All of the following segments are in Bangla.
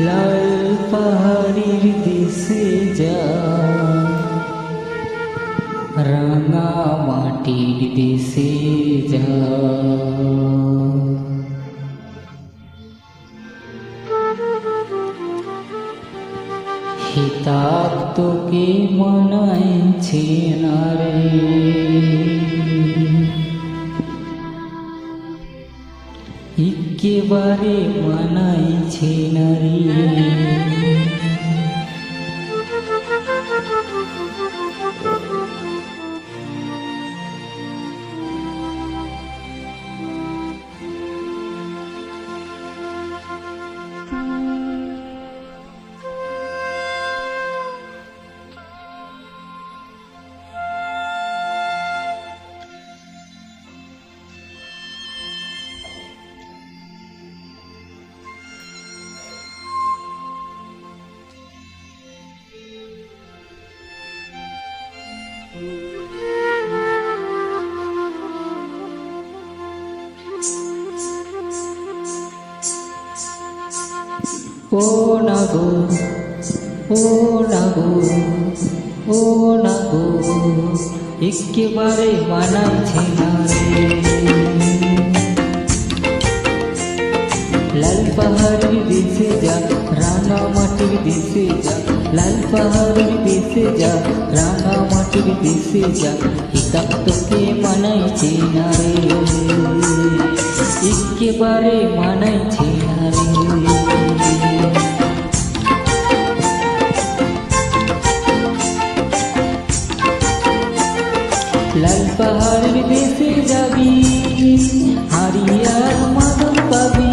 লাল পাহাড়ির দেশে যা, রাঙা মাটির দেশে যা। হিতাব তোকে মানাইছে না রে, একেবারে মানাইছে না রে। ও নাগো, ও নাগো, ও নাগো, একেবারে মানাইছে না রে। লাল পাহাড়ির দেশে যা, রাঙা মাটির দেশে যা। লাল পাহাড়ির দেশে যা, রাঙা মাটির দেশে যা। হিতাব তোকে মানাইছে না রে, একেবারে মানাইছে না রে। লাল পাহাড়ের দেশে যাবি, হারিয়ার মাদল পাবি।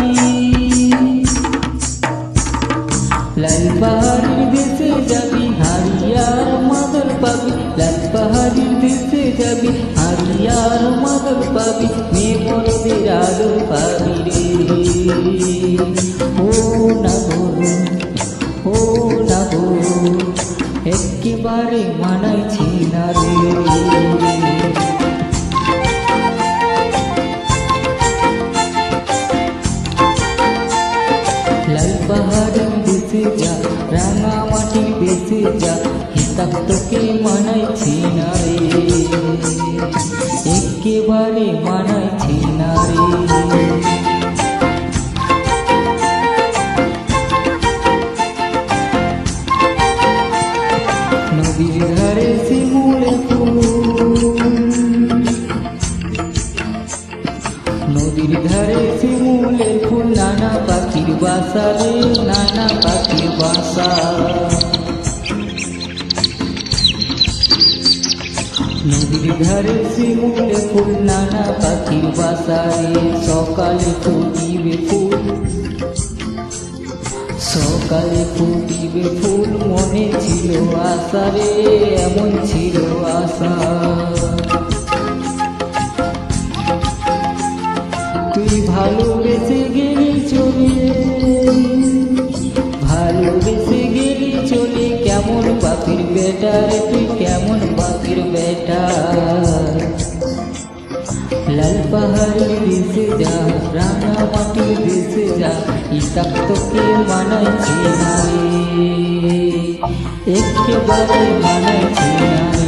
লাল পাহাড়ের দেশে যাবি, হারিয়ার মাদল পাবি। লাল পাহাড়ের দেশে যাবি, হারিয়ার মাদল পাবি। মেয়ে বড়দের আদর পাবি রে। ও নাগো, ও নাগো, একেবারে মানাইছে না রে। লাল পাহাড়ের দেশে যা, রাঙা মাটির দেশে যা। হিতাব তোকে মানাইছে না রে, একেবারে মানাইছে না রে। নদীর ধারে শিমুলের ফুল, নদীর ধারে শিমুলের ফুল। নানা পাখির বাসা রে, নানা পাখির বাসা। নদীর ধারে শিমুলের ফুল, নানা পাখির বাসা রে। সকালে ফুটিবে ফুল, সকালে ফুটিবে ফুল। মনে ছিল আশা রে, এমন ছিল আশা। তুই ভালোবেসে গেলি চলে, ভালোবেসে গেলি চলে। কেমন পাখির বেটা রে তুই, কেমন পাখির বেটা। লাল পাহাড়ের দেশে যা, রাঙা মাটির দেশে যা। হিতাব তোকে মানাইছে না রে, একেবারে মানাইছে না রে।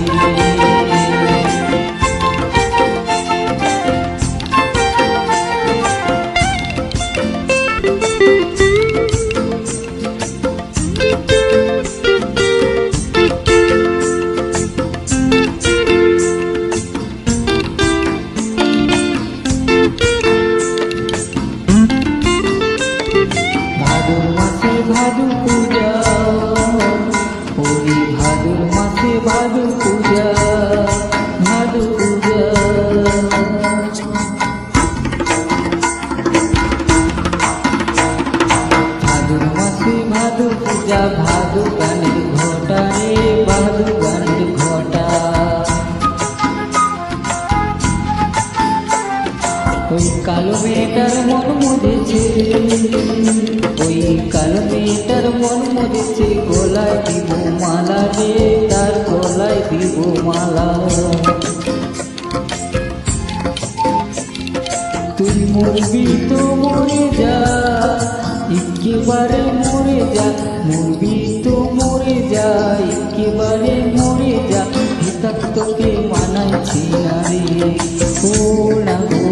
ভাদু পূজা, ওরে ভাদুর মাসে ভাদু পূজা, ভাদু পূজা। ভাদুর মাসে ভাদু পূজা, ভাদু গানের ঘটা রে, ভাদু গানের ঘটা। ওই কালো মেয়েটার মন মধেছে, ওই কালো মেয়েটার মন মধেছে। গলায় দিব মালা রে, তার গলায় দিব মালা। তুই মরবি তো মরে যা, একেবারে মরে যা, মরবি তো মরে যা, একেবারে মরে যা, হিতাক তোকে মানাইছি না রে। ও না গো,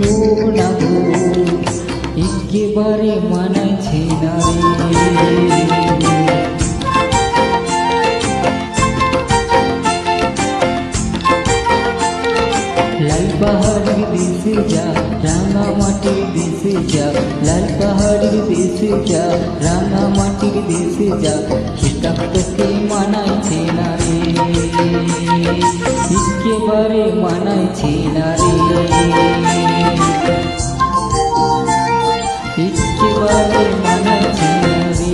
ও না গো, একেবারে মানাইছি না রে। লাল পাহাড়ের দেশে যা, রাঙা মাটির দেশে যা, লাল পাহাড়ের দেশে যা, রাঙা মাটির দেশে যা, হিতাক তোকে মানাইছে না রে, একেবারে মানাইছে না রে, একেবারে মানাইছে না রে,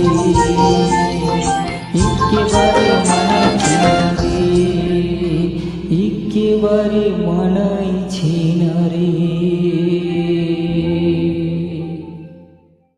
একেবারে মানাইছে না রে, একেবারে মানাই